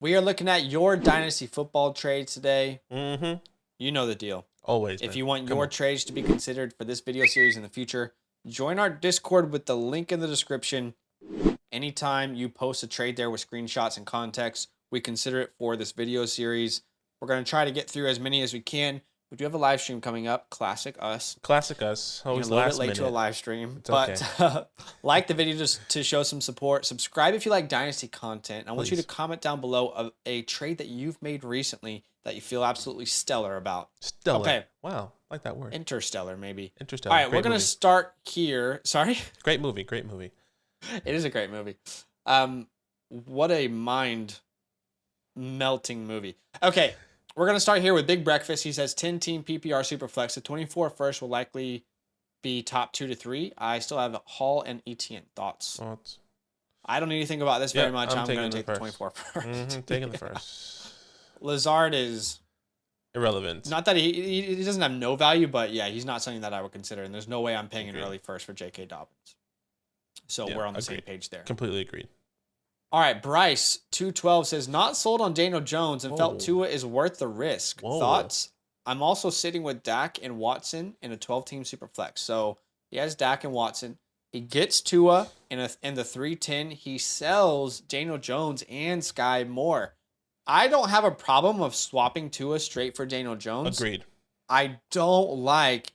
We are looking at your Dynasty football trades today. Mm-hmm. You know the deal. Always, If man. you want Come your on. trades to be considered for this video series in the future, join our Discord with the link in the description. Anytime you post a trade there with screenshots and context, we consider it for this video series. We're going to try to get through as many as we can. We do have a live stream coming up. Classic us. Classic us. Being a Always little bit last late to a minute. live stream, It's but okay. like the video just to show some support. Subscribe if you like Dynasty content. I want you to Please. comment down below a trade that you've made recently that you feel absolutely stellar about. Stellar. Okay, Wow. Like that word. interstellar maybe. Interstellar. All right, we're Great gonna movie. start here. Sorry, Great movie. Great movie. it is a great movie. What a mind melting movie. Okay, we're gonna start here with Big Breakfast. He says 10-team PPR Superflex. The 24 first will likely be top 2 to 3. I still have Hall and Etienne. Thoughts? Thoughts? I don't need to think about this very much. I'm going to take the first. 24 first. Mm-hmm. Taking the first. Lazard is Irrelevant. not that he doesn't have no value, but yeah, he's not something that I would consider. And there's no way I'm paying an early first for J.K. Dobbins. So Yeah, we're on the agreed. same page there. Completely agreed. All right, Bryce 212 says not sold on Daniel Jones and felt Whoa. Tua is worth the risk. Whoa. Thoughts? I'm also sitting with Dak and Watson in a 12-team super flex. So he has Dak and Watson. He gets Tua in the 310. He sells Daniel Jones and Sky Moore. I don't have a problem of swapping Tua straight for Daniel Jones. Agreed. I don't like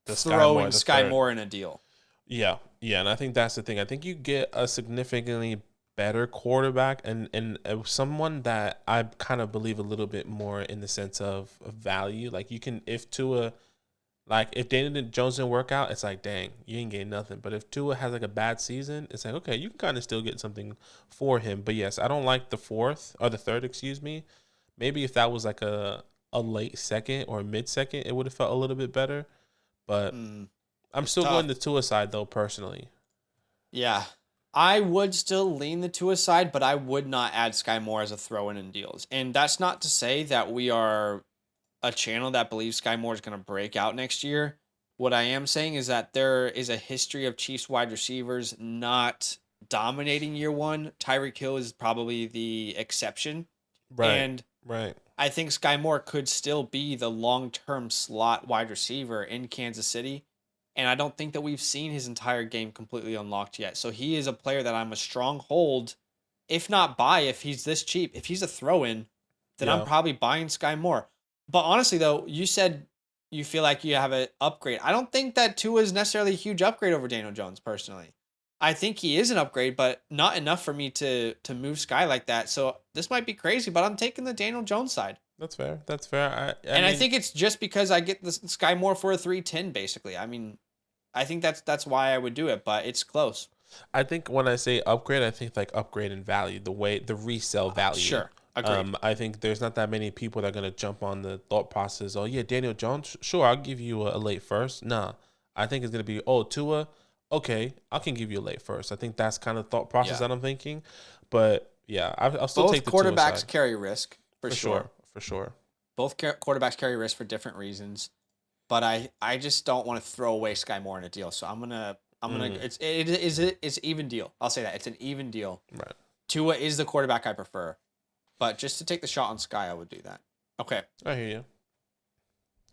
The throwing the Sky third. Moore in a deal. Yeah. Yeah. And I think that's the thing. I think you get a significantly better quarterback and someone that I kind of believe a little bit more in the sense of value. Like you can, if Daniel Jones didn't work out, it's like, dang, you ain't getting nothing. But if Tua has like a bad season, it's like, okay, you can kind of still get something for him. But yes, I don't like the third, excuse me. Maybe if that was like a late second or mid second, it would have felt a little bit better. But I'm still tough. going the Tua side though, personally. Yeah. I would still lean the Tua side, but I would not add Sky Moore as a throw-in in deals. And that's not to say that we are a channel that believes Sky Moore is going to break out next year. What I am saying is that there is a history of Chiefs wide receivers not dominating year one. Tyreek Hill is probably the exception. Right. And Right. I think Sky Moore could still be the long-term slot wide receiver in Kansas City. And I don't think that we've seen his entire game completely unlocked yet. So he is a player that I'm a strong hold, if not buy, if he's this cheap. If he's a throw-in, then I'm probably buying Sky Moore. But honestly, though, you said you feel like you have an upgrade. I don't think that Tua is necessarily a huge upgrade over Daniel Jones, personally. I think he is an upgrade, but not enough for me to move Sky like that. So this might be crazy, but I'm taking the Daniel Jones side. That's fair. That's fair. I think it's just because I get the Sky Moore for a 310, basically. I mean, I think that's why I would do it, but it's close. I think when I say upgrade, I think like upgrade in value, the resale value. Sure. Agreed. I think there's not that many people that are gonna jump on the thought process. Oh yeah, Daniel Jones. Sure, I'll give you a late first. Nah, I think it's gonna be Tua. Okay, I can give you a late first. I think that's kind of the thought process that I'm thinking. But yeah, I'll still Both take the Tua quarterbacks side. carry risk for sure. For sure. Both quarterbacks carry risk for different reasons, but I just don't want to throw away Sky Moore in a deal. So I'm gonna it's even deal. I'll say that it's an even deal. Right. Tua is the quarterback I prefer, but just to take the shot on Sky, I would do that. Okay. I hear you.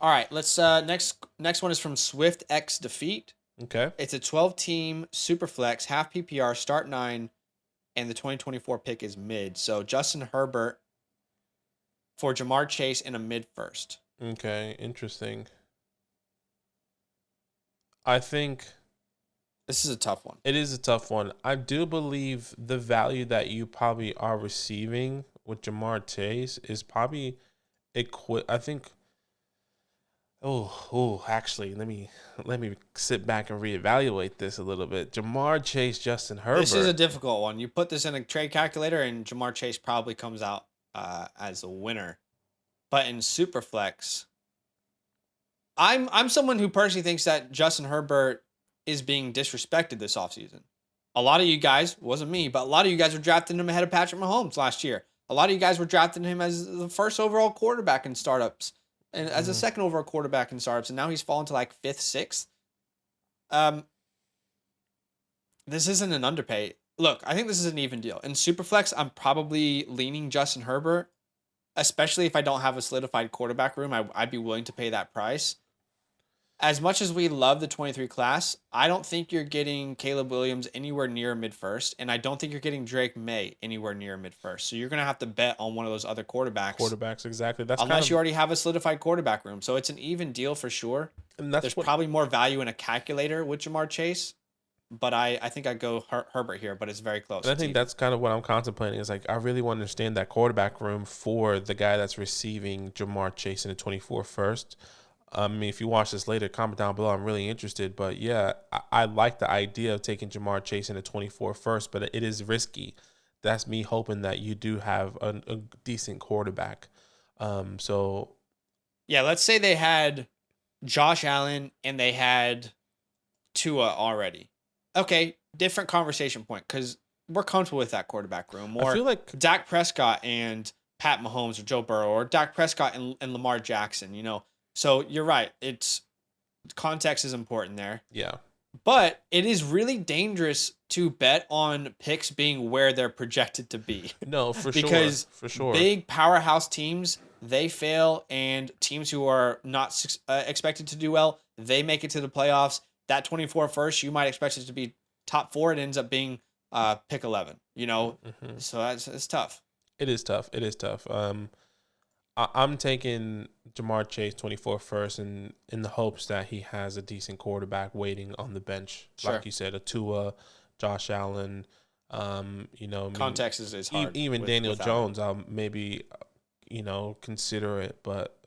All right. Let's next one is from Swift X Defeat. Okay. It's a 12-team super flex, half PPR, start 9, and the 2024 pick is mid. So Justin Herbert for Jamar Chase in a mid first. Okay. Interesting. I think This is a tough one. it is a tough one. I do believe the value that you probably are receiving with Jamar Chase is probably I think. Actually, let me sit back and reevaluate this a little bit. Jamar Chase, Justin Herbert. This is a difficult one. You put this in a trade calculator, and Jamar Chase probably comes out as a winner. But in Superflex, I'm someone who personally thinks that Justin Herbert is being disrespected this offseason. A lot of you guys, wasn't me, but a lot of you guys were drafting him ahead of Patrick Mahomes last year. A lot of you guys were drafting him as the first overall quarterback in startups and as a second overall quarterback in startups, and now he's fallen to like 5th, 6th. This isn't an underpay. look, I think this is an even deal. In Superflex, I'm probably leaning Justin Herbert, especially if I don't have a solidified quarterback room. I'd be willing to pay that price. As much as we love the 23 class, I don't think you're getting Caleb Williams anywhere near mid first, and I don't think you're getting Drake May anywhere near mid first. So you're going to have to bet on one of those other quarterbacks. Exactly. That's unless you already have a solidified quarterback room. So it's an even deal for sure. and There's probably more value in a calculator with Jamar Chase, but I think I'd go Herbert here, but it's very close. And I think that's kind of what I'm contemplating is like, I really want to understand that quarterback room for the guy that's receiving Jamar Chase in the 24 first. I mean, if you watch this later, comment down below. I'm really interested. But yeah, I like the idea of taking Jamar Chase in the 24 first, but it is risky. That's me hoping that you do have a decent quarterback. So yeah, let's say they had Josh Allen and they had Tua already. Okay, different conversation point because we're comfortable with that quarterback room. Or I feel like Dak Prescott and Pat Mahomes or Joe Burrow or Dak Prescott and Lamar Jackson, you know. So you're right. It's context is important there. Yeah. But it is really dangerous to bet on picks being where they're projected to be. No, for because sure. For sure. Big powerhouse teams, they fail, and teams who are not expected to do well, they make it to the playoffs. That 24 first, you might expect it to be top 4. It ends up being pick 11, you know? Mm-hmm. So it's tough. It is tough. It is tough. I'm taking Jamar Chase 24 first in the hopes that he has a decent quarterback waiting on the bench. Sure. Like you said, a Tua, Josh Allen, you know. Context is hard. Even Daniel Jones, I'll maybe, you know, consider it. But,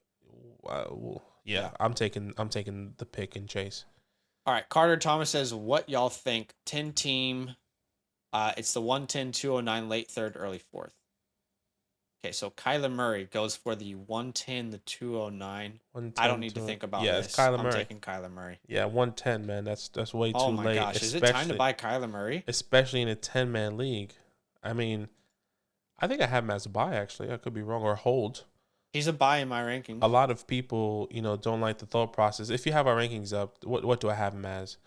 yeah, I'm taking the pick in Chase. All right, Carter Thomas says, what y'all think? 10 team, it's the 110, 209, late third, early fourth. Okay, so Kyler Murray goes for the 110, the 209. I don't need to think about this. Yeah, it's Kyler Murray. I'm taking Kyler Murray. Yeah, 110, man. That's way too late. Oh my gosh, is it time to buy Kyler Murray? Especially in a 10-man league. I mean, I think I have him as a buy, actually. I could be wrong, or hold. He's a buy in my rankings. A lot of people, you know, don't like the thought process. If you have our rankings up, what do I have him as?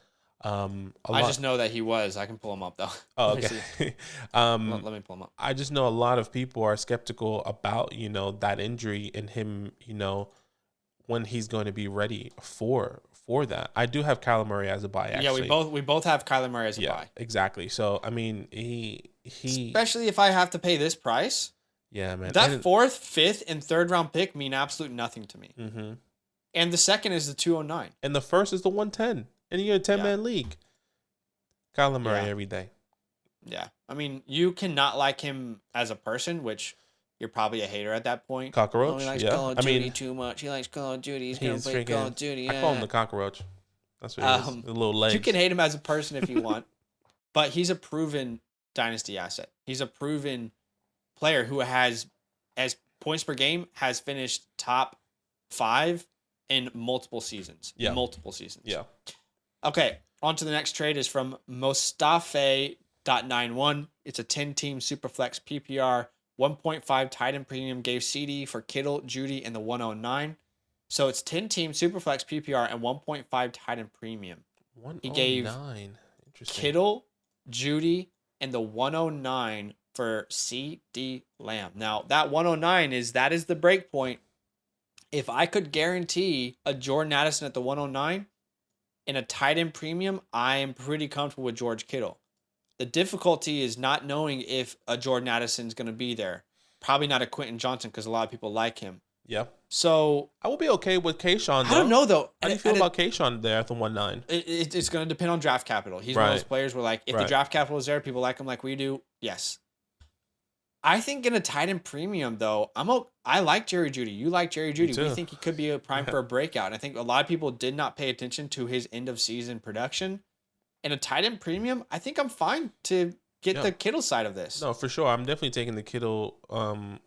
I just know that he was. I can pull him up though. Oh, okay. Let me pull him up. I just know a lot of people are skeptical about, you know, that injury and him, you know, when he's going to be ready for that. I do have Kyler Murray as a buy, actually. Yeah, we both have Kyler Murray as a buy. Exactly. So I mean, he especially if I have to pay this price. Yeah, man. That 4th, 5th, and 3rd round pick mean absolute nothing to me. Mm-hmm. And the second is the 209. And the first is the 110. And you're a 10-man league. Kyler Murray every day. Yeah. I mean, you cannot like him as a person, which you're probably a hater at that point. Cockroach. He likes Call of Duty too much. He likes Call of Duty. He's going to play Call of Duty. I call him the cockroach. That's what he is. The little legs. You can hate him as a person if you want. But he's a proven dynasty asset. He's a proven player who has, as points per game, has finished top 5 in multiple seasons. Yeah. Multiple seasons. Yeah. Okay, on to the next trade is from Mostafe.91. It's a 10-team Superflex PPR, 1.5 tight end premium, gave CD for Kittle, Judy, and the 109. So it's 10-team Superflex PPR and 1.5 tight end premium. 109. He gave Kittle, Judy, and the 109 for CD Lamb. Now, that 109 is the break point. If I could guarantee a Jordan Addison at the 109, in a tight end premium, I am pretty comfortable with George Kittle. The difficulty is not knowing if a Jordan Addison is going to be there. Probably not a Quentin Johnson because a lot of people like him. Yeah. So I will be okay with Kayshawn, though. I don't know, though. How do you feel about Kayshawn there at the 1-9? It's going to depend on draft capital. He's one of those players where, like, if the draft capital is there, people like him like we do. Yes. I think in a tight end premium, though, I like Jerry Jeudy. You like Jerry Jeudy. We think he could be a prime for a breakout. And I think a lot of people did not pay attention to his end of season production. In a tight end premium, I think I'm fine to get the Kittle side of this. No, for sure. I'm definitely taking the Kittle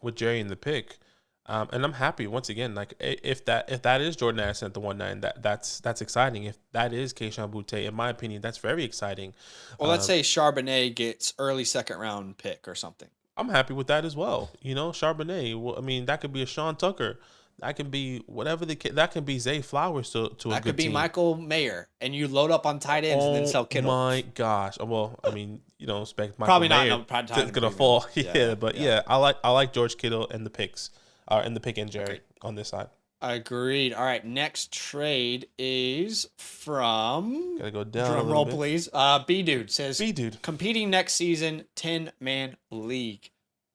with Jerry in the pick. And I'm happy once again. Like if that is Jordan Addison at the 1-9, that's exciting. If that is Keyshawn Boutte, in my opinion, that's very exciting. Well, let's say Charbonnet gets early 2nd round pick or something. I'm happy with that as well. You know, Charbonnet. Well, I mean, that could be a Sean Tucker That can be whatever that can be Zay Flowers to a That could good be team. Michael Mayer, and you load up on tight ends and then Oh sell Kittle. my gosh. Well, I mean, you don't expect Michael Probably not Mayer no prime to time gonna premium. fall. Yeah, But yeah. yeah, I like George Kittle and the picks, and the pick and Jerry Okay. on this side. Agreed. All right, next trade is from Gotta go down a drum little roll, bit. please. B dude says B dude. competing next season 10-man league.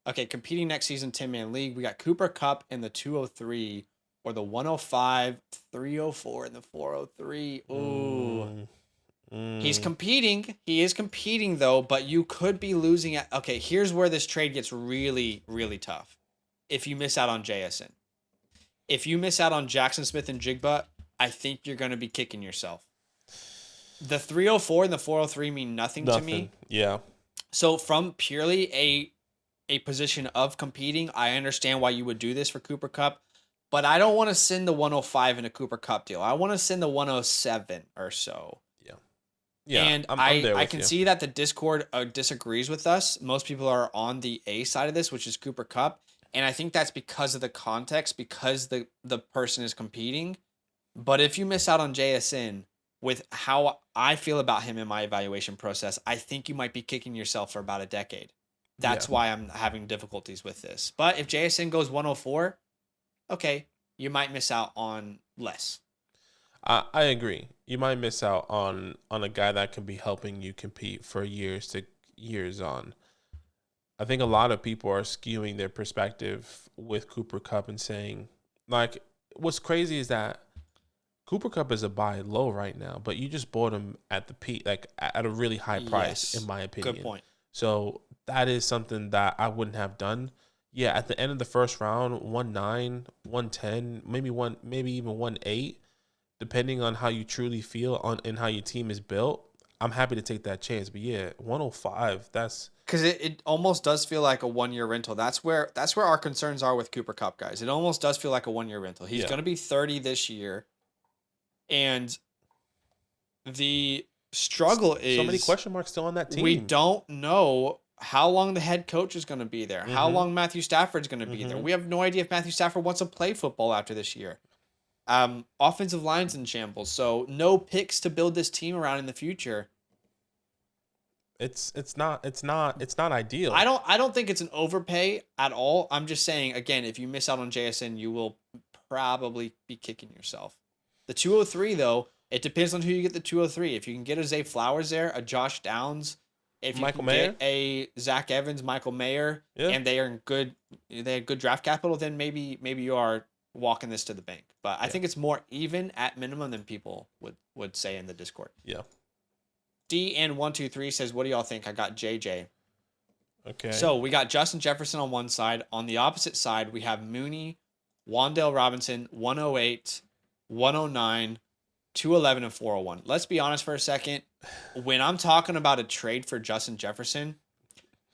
Okay, competing next season 10-man league. We got Cooper Cup in the 203 or the 105, 304 and the 403. Ooh. He's competing. He is competing though, but you could be losing at. Okay, here's where this trade gets really, really tough. If you miss out on JSN. If you miss out on Jackson Smith and Jigba, I think you're going to be kicking yourself. The 304 and the 403 mean nothing to me. Yeah. So from purely a position of competing, I understand why you would do this for Cooper Cup, but I don't want to send the 105 in a Cooper Cup deal. I want to send the 107 or so. Yeah. And I'm there I with can you. see that the Discord disagrees with us. Most people are on the A side of this, which is Cooper Cup. And I think that's because of the context, because the person is competing. But if you miss out on JSN with how I feel about him in my evaluation process, I think you might be kicking yourself for about a decade. That's why I'm having difficulties with this. But if JSN goes 104, okay, you might miss out on less. I agree. You might miss out on a guy that can be helping you compete for years on. I think a lot of people are skewing their perspective with Cooper Cup and saying, like, what's crazy is that Cooper Cup is a buy low right now, but you just bought him at the peak, like at a really high price, in my opinion. Good point. So that is something that I wouldn't have done. Yeah, at the end of the first round, 1-9, 110, maybe even 1-8, depending on how you truly feel on and how your team is built. I'm happy to take that chance. But yeah, 105, that's because it almost does feel like a 1-year rental. That's where our concerns are with Cooper Cup, guys. It almost does feel like a 1-year rental. He's going to be 30 this year, and the struggle is so many question marks still on that team. We don't know how long the head coach is going to be there, how long Matthew Stafford's going to be there. We have no idea if Matthew Stafford wants to play football after this year. Offensive line's in shambles, so no picks to build this team around in the future. It's not ideal. I don't think it's an overpay at all. I'm just saying, again, if you miss out on JSN, you will probably be kicking yourself. The 203 though, it depends on who you get the 203. If you can get a Zay Flowers there, a Josh Downs, if you Michael can Mayer? get a Zach Evans, Michael Mayer, and they had good draft capital, then maybe you are walking this to the bank. But I think it's more even at minimum than people would say in the Discord. Yeah. DN123 says, what do y'all think? I got JJ. Okay. So we got Justin Jefferson on one side. On the opposite side, we have Mooney, Wan'Dale Robinson, 108, 109, 211, and 401. Let's be honest for a second. When I'm talking about a trade for Justin Jefferson,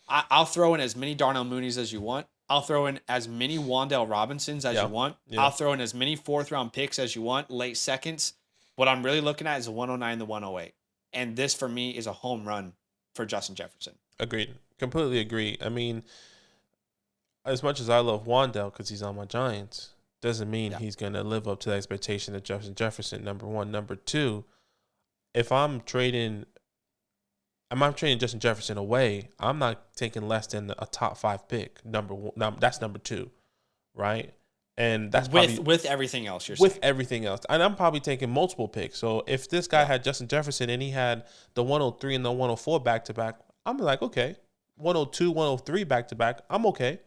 I'll throw in as many Darnell Moonies as you want. I'll throw in as many Wan'Dale Robinsons as you want. Yeah. I'll throw in as many fourth-round picks as you want, late seconds. What I'm really looking at is the 109, the 108. And this, for me, is a home run for Justin Jefferson. Agreed. Completely agree. I mean, as much as I love Wan'Dale because he's on my Giants, doesn't mean he's going to live up to the expectation of Justin Jefferson, number one. Number two, if I'm trading Justin Jefferson away, I'm not taking less than a top 5 pick. Number one, that's number 2, right? And that's with everything else you're saying. With everything else. And I'm probably taking multiple picks. So if this guy had Justin Jefferson and he had the 103 and the 104 back-to-back, I'm like, okay. 102, 103 back-to-back, I'm okay.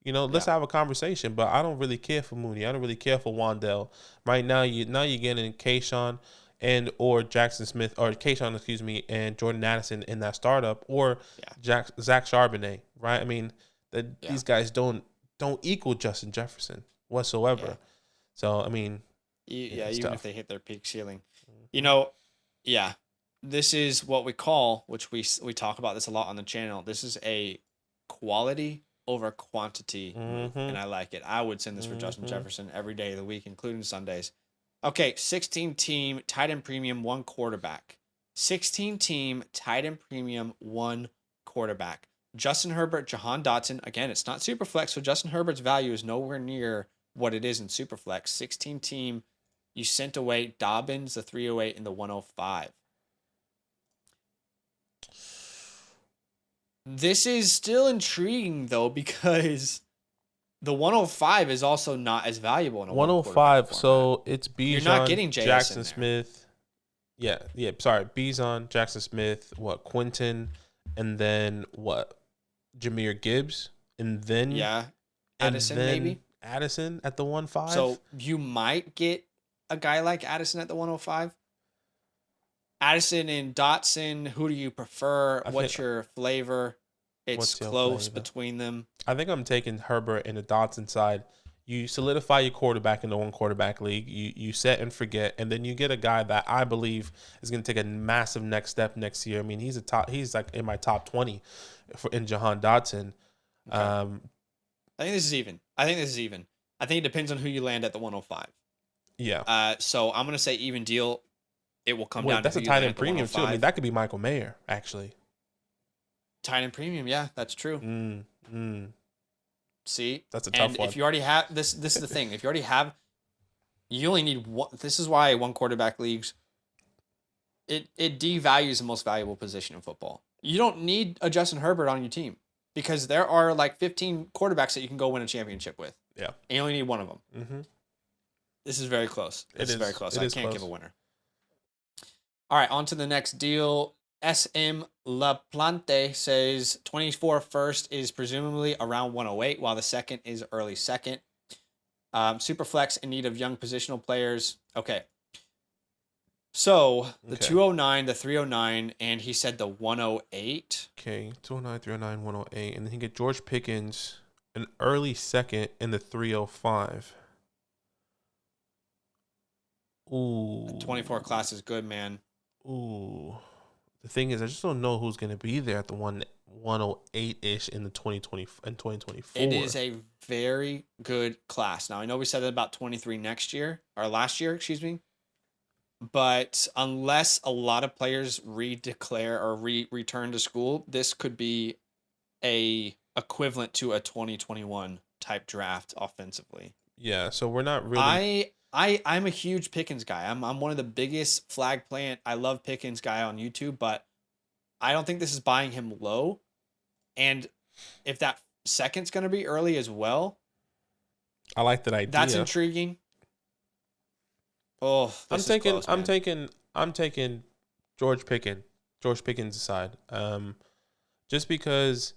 Let's have a conversation. But I don't really care for Mooney. I don't really care for Wan'Dale. Right now, you're getting Kayshawn or Jackson Smith, or Kayshawn, and Jordan Addison in that startup, or Zach Charbonnet, right? I mean, these guys don't equal Justin Jefferson whatsoever. Yeah. So, I mean, even tough. if they hit their peak ceiling. This is what we call, which we talk about this a lot on the channel. This is a quality over quantity move, and I like it. I would send this for Justin Jefferson every day of the week, including Sundays. Okay, 16-team tight end premium, 1 quarterback. 16-team tight end premium, 1 quarterback. Justin Herbert, Jahan Dotson. Again, it's not super flex, so Justin Herbert's value is nowhere near what it is in Superflex. 16 team, you sent away Dobbins, the 308, and the 105. This is still intriguing, though, because the 105 is also not as valuable in a 105, so it's Bijan, You're not getting Jackson Smith. Yeah, sorry. Bijan, Jackson Smith, Quentin, and then Jahmyr Gibbs, and then Addison maybe. Addison at the 105. So you might get a guy like Addison at the 105. Addison and Dotson, who do you prefer? What's your flavor? It's close between them. I think I'm taking Herbert in the Dotson side. You solidify your quarterback in the one quarterback league. You set and forget, and then you get a guy that I believe is going to take a massive next step next year. I mean, he's like in my top 20 in Jahan Dotson. Okay. I think this is even. I think it depends on who you land at the 105. Yeah. So I'm going to say even deal. It will come down. That's a tight end premium too. I mean, that could be Michael Mayer actually. Tight end premium, yeah, that's true. See, that's a tough one. If you already have this is the thing. If you already have, you only need one. This is why one quarterback leagues. It devalues the most valuable position in football. You don't need a Justin Herbert on your team because there are like 15 quarterbacks that you can go win a championship with. Yeah, and you only need one of them. Mm-hmm. This is very close. This is very close. I can't give a winner. All right, on to the next deal. SM Laplante says 24 first is presumably around 108, while the second is early second. Superflex in need of young positional players. Okay. So the 209, the 309, and he said the 108. Okay, 209, 309, 108. And then he get George Pickens, an early second in the 305. Ooh. The 24 class is good, man. Ooh, the thing is, I just don't know who's going to be there at the 108-ish in the 2024. It is a very good class. Now, I know we said that about 23 last year, excuse me. But unless a lot of players redeclare or return to school, this could be a equivalent to a 2021 type draft offensively. Yeah, so we're not really. I'm a huge Pickens guy. I'm one of the biggest flag plant. I love Pickens guy on YouTube, but I don't think this is buying him low. And if that second's going to be early as well, I like that idea. That's intriguing. Oh, I'm taking George Pickens aside. Just because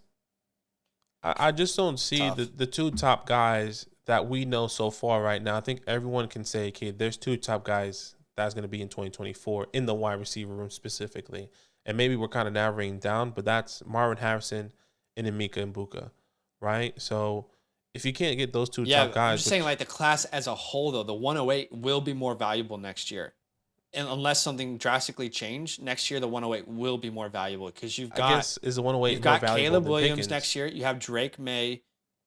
I just don't see the two top guys that we know so far right now. I think everyone can say, okay, there's two top guys that's going to be in 2024 in the wide receiver room specifically. And maybe we're kind of narrowing down, but that's Marvin Harrison and Emeka Mbuka, right? So if you can't get those two top guys. I'm just saying, like, the class as a whole, though, the 108 will be more valuable next year. And unless something drastically changed, next year the 108 will be more valuable because you've got. I guess is the 108 you've more got valuable Caleb than Williams Pickens. next year. You have Drake May.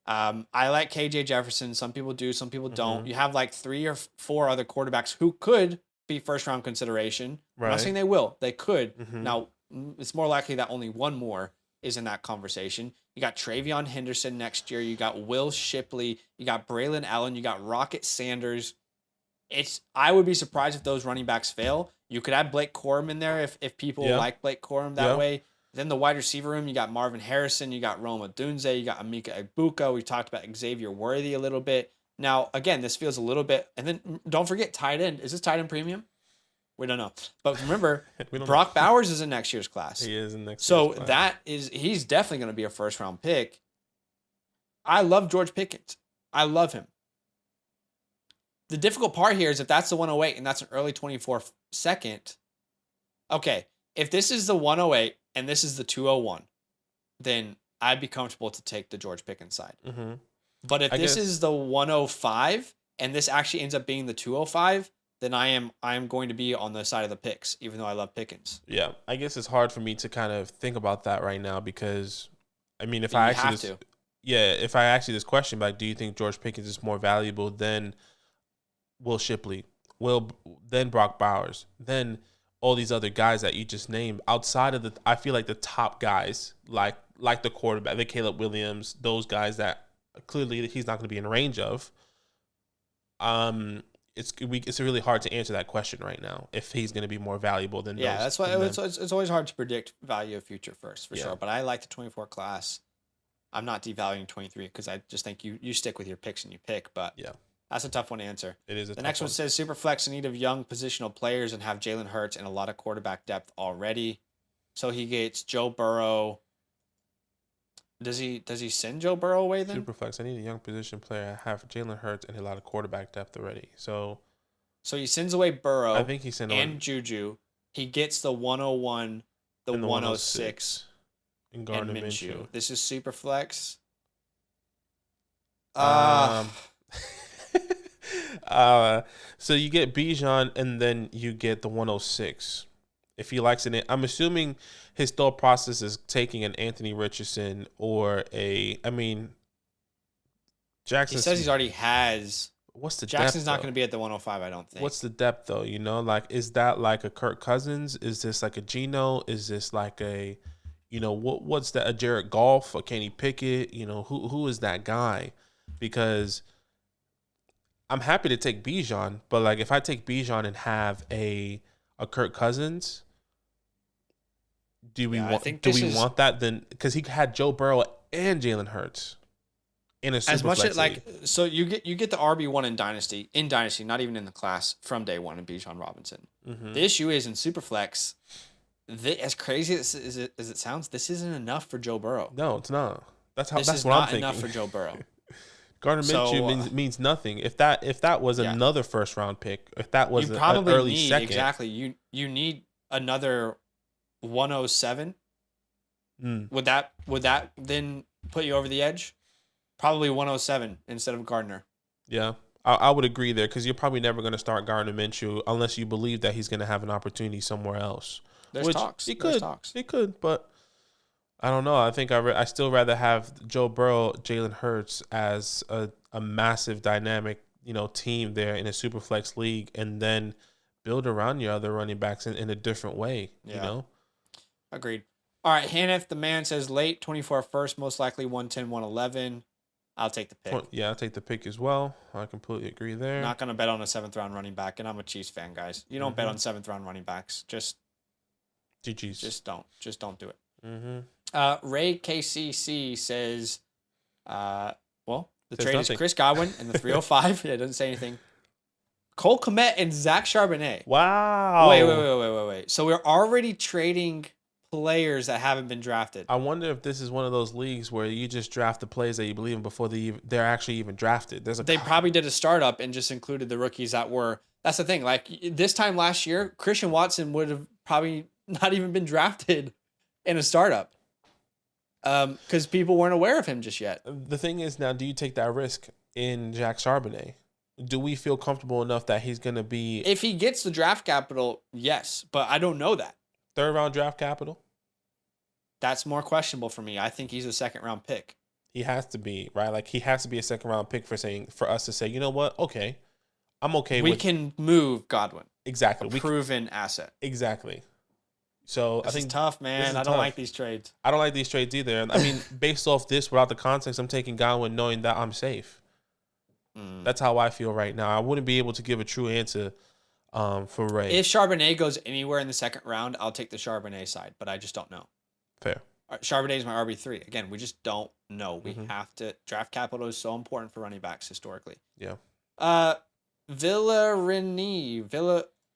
I like KJ Jefferson. Some people do, some people don't. You have like 3 or 4 other quarterbacks who could be first round consideration. Right. I'm not saying they will. They could. Now, it's more likely that only one more is in that conversation. You got Travion Henderson next year. You got Will Shipley. You got Braylon Allen. You got Rocket Sanders. I would be surprised if those running backs fail. You could add Blake Corum in there if people like Blake Corum that way. Then the wide receiver room, you got Marvin Harrison, you got Roma Dunze, you got Emeka Egbuka. We talked about Xavier Worthy a little bit. Now, again, this feels a little bit, and then don't forget tight end. Is this tight end premium? We don't know. But remember, Brock Bowers is in next year's class. He is in next year's class. He's definitely going to be a first round pick. I love George Pickens. I love him. The difficult part here is if that's the 108 and that's an early 24 second. Okay, if this is the 108 and this is the 201, then I'd be comfortable to take the George Pickens side. But if this is the 105 and this actually ends up being the 205, then I am going to be on the side of the picks, even though I love Pickens. Yeah, I guess it's hard for me to kind of think about that right now because, I mean, if I ask you this question, like, do you think George Pickens is more valuable than Will Shipley, then Brock Bowers, then all these other guys that you just named outside of I feel like the top guys, like the quarterback, the Caleb Williams, those guys that clearly he's not going to be in range of. It's really hard to answer that question right now if he's going to be more valuable than Yeah, those. that's why than it's always hard to predict value of future first, for Yeah. sure. But I like the 24 class. I'm not devaluing 23 because I just think you stick with your picks and you pick, but Yeah, that's a tough one to answer. it is a The tough next one one. says Superflex in need of young positional players and have Jalen Hurts and a lot of quarterback depth already. So he gets Joe Burrow. Does he send Joe Burrow away then? Superflex. I need a young position player. I have Jalen Hurts and a lot of quarterback depth already. So So he sends away I Burrow think he sent and on Juju. He gets the 101, the in the 106, 106 and and Gardner Minshew. Minshew. This is Superflex. Um, uh, so you get Bijan and then you get the 106. If he likes it, I'm assuming his thought process is taking an Anthony Richardson or He Jackson. says he's already has. What's the Jackson's depth, not though? going to be at the 105, I don't think. What's the depth though? Like, is that like a Kirk Cousins? Is this like a Geno? Is this like a, what's that? A Jared Goff? A Kenny Pickett? Who is that guy? Because I'm happy to take Bijan, but like if I take Bijan and have a Kirk Cousins, do we want that then? Because he had Joe Burrow and Jalen Hurts in a super as much as league. so you get the RB1 in Dynasty, not even in the class from day one in Bijan Robinson. Mm-hmm. The issue is in Superflex, as crazy as it sounds, this isn't enough for Joe Burrow. No, it's not. That's what I'm thinking. This is not enough for Joe Burrow. Gardner Minshew means nothing. If that was another first round pick, if that was you probably an early need second, exactly you need another 107. Would that then put you over the edge? Probably 107 instead of Gardner. Yeah, I would agree there because you're probably never going to start Gardner Minshew unless you believe that he's going to have an opportunity somewhere else. There's talks. He could, but I don't know. I think I still rather have Joe Burrow, Jalen Hurts as a massive dynamic, team there in a super flex league, and then build around your other running backs in a different way. Yeah. Agreed. All right, Haneth the man says late 24 first, most likely 110, 111. I'll take the pick. Yeah, I'll take the pick as well. I completely agree there. Not going to bet on a 7th round running back, and I'm a Chiefs fan, guys. You don't bet on 7th round running backs. Just GG's. Just don't do it. Mm-hmm. Ray KCC says, the Says trade nothing. is Chris Godwin and the 305. Yeah, it doesn't say anything. Cole Kmet and Zach Charbonnet. Wow. Wait. So we're already trading players that haven't been drafted. I wonder if this is one of those leagues where you just draft the players that you believe in before they're actually even drafted. They probably did a startup and just included the rookies that were. That's the thing. Like this time last year, Christian Watson would have probably not even been drafted in a startup because people weren't aware of him just yet. The thing is now, do you take that risk in Jack Charbonnet? Do we feel comfortable enough that he's going to be... If he gets the draft capital, yes, but I don't know that. 3rd round draft capital? That's more questionable for me. I think he's a 2nd round pick. He has to be, right? Like he has to be a 2nd round pick for us to say, you know what? Okay. I'm okay we can move Godwin. Exactly. A proven asset. Exactly. So this I think is tough, man. I don't like these trades. I don't like these trades either. I mean, based off this, without the context, I'm taking Godwin knowing that I'm safe. That's how I feel right now. I wouldn't be able to give a true answer for Ray. If Charbonnet goes anywhere in the 2nd round, I'll take the Charbonnet side, but I just don't know. Fair. Charbonnet is my RB3. Again, we just don't know. We have to... Draft capital is so important for running backs historically. Yeah.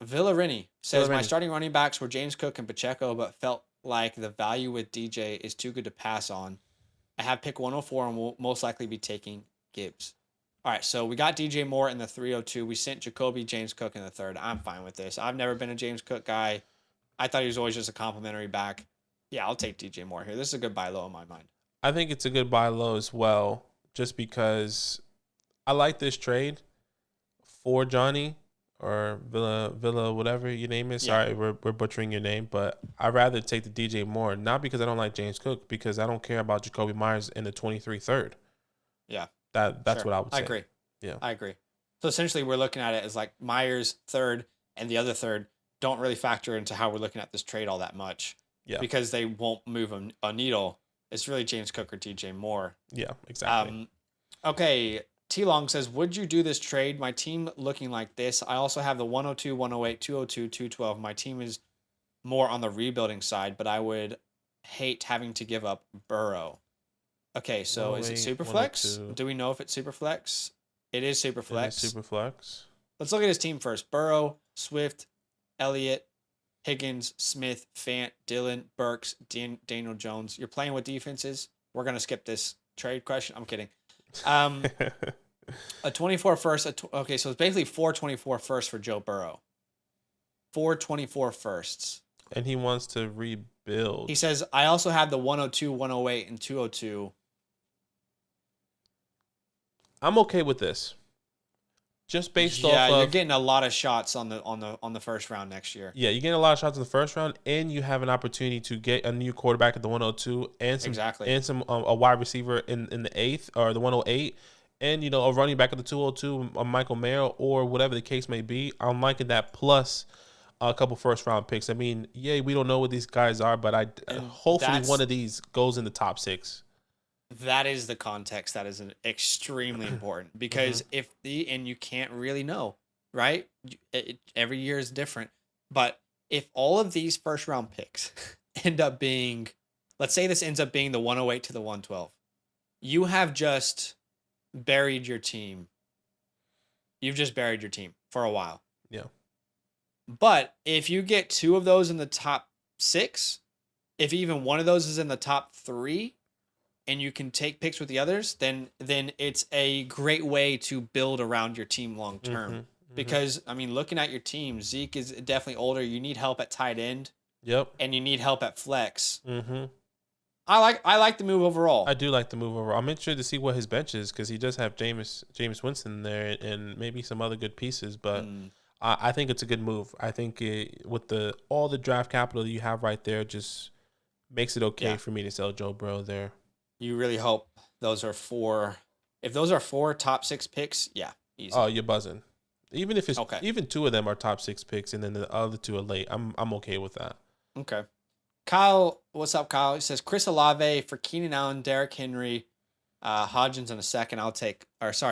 Villarini says, my starting running backs were James Cook and Pacheco, but felt like the value with DJ is too good to pass on. I have pick 104 and will most likely be taking Gibbs. All right, so we got DJ Moore in the 302. We sent Jacoby James Cook in the 3rd. I'm fine with this. I've never been a James Cook guy. I thought he was always just a complimentary back. Yeah, I'll take DJ Moore here. This is a good buy low in my mind. I think it's a good buy low as well, just because I like this trade for Johnny or Villa, whatever your name is. Yeah. Sorry, we're butchering your name, but I'd rather take the DJ Moore, not because I don't like James Cook, because I don't care about Jacoby Myers in the 23 3rd. Yeah. That's what I would say. I agree. Yeah. I agree. So essentially we're looking at it as like Myers 3rd and the other 3rd don't really factor into how we're looking at this trade all that much. Yeah. Because they won't move a needle. It's really James Cook or DJ Moore. Yeah, exactly. Okay. T-Long says, would you do this trade? My team looking like this. I also have the 102, 108, 202, 212. My team is more on the rebuilding side, but I would hate having to give up Burrow. Okay, so is it Superflex? Do we know if it's Superflex? It is Superflex. It is Superflex. Let's look at his team first. Burrow, Swift, Elliott, Higgins, Smith, Fant, Dillon, Burks, Daniel Jones. You're playing with defenses. We're going to skip this trade question. I'm kidding. A 24 first. Okay, so it's basically 424 firsts for Joe Burrow. 424 firsts. And he wants to rebuild. He says, I also have the 102, 108, and 202. I'm okay with this. Just based off of... Yeah, you're getting a lot of shots on the first round next year. Yeah, you're getting a lot of shots in the first round, and you have an opportunity to get a new quarterback at the 102 and some a wide receiver in the 8th or the 108, and a running back at the 202, a Michael Mayer or whatever the case may be. I'm liking that, plus a couple first round picks. I mean, we don't know what these guys are, but hopefully one of these goes in the top 6. That is the context that is extremely important, because and you can't really know, right? Every year is different. But if all of these first round picks end up being, let's say this ends up being the 108 to the 112, you have just buried your team. You've just buried your team for a while. Yeah. But if you get 2 of those in the top 6, if even one of those is in the top 3, and you can take picks with the others, then it's a great way to build around your team long term. Because, I mean, looking at your team, Zeke is definitely older. You need help at tight end. Yep. And you need help at flex. I like the move overall. I do like the move overall. I'm interested to see what his bench is, because he does have Jameis Winston there and maybe some other good pieces. But I think it's a good move. I think with all the draft capital you have right there, just makes it okay for me to sell Joe Burrow there. You really hope those are 4. If those are 4 top 6 picks, easy. Oh, you're buzzing. Even if it's even 2 of them are top 6 picks, and then the other 2 are late, I'm okay with that. Okay. Kyle, what's up, Kyle? He says Chris Olave for Keenan Allen, Derrick Henry, Hodgins in a second. I'll take Chris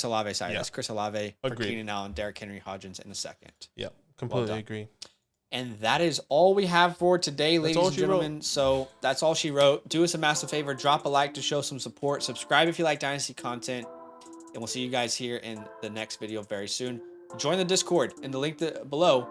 Olave. Sorry, that's Chris Olave for Keenan Allen, Derrick Henry, Hodgins in a second. Yep, completely agree. And that is all we have for today, ladies and gentlemen. So that's all she wrote. Do us a massive favor. Drop a like to show some support. Subscribe if you like Dynasty content. And we'll see you guys here in the next video very soon. Join the Discord in the link below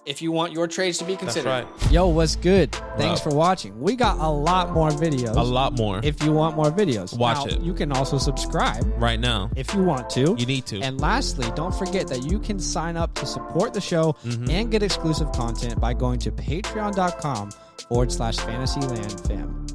if you want your trades to be considered. That's right. Yo, what's good? Thanks for watching. We got a lot more videos. A lot more. If you want more videos. Watch it. You can also subscribe. Right now. If you want to. You need to. And lastly, don't forget that you can sign up to support the show and get exclusive content by going to patreon.com/FantasyLandFam.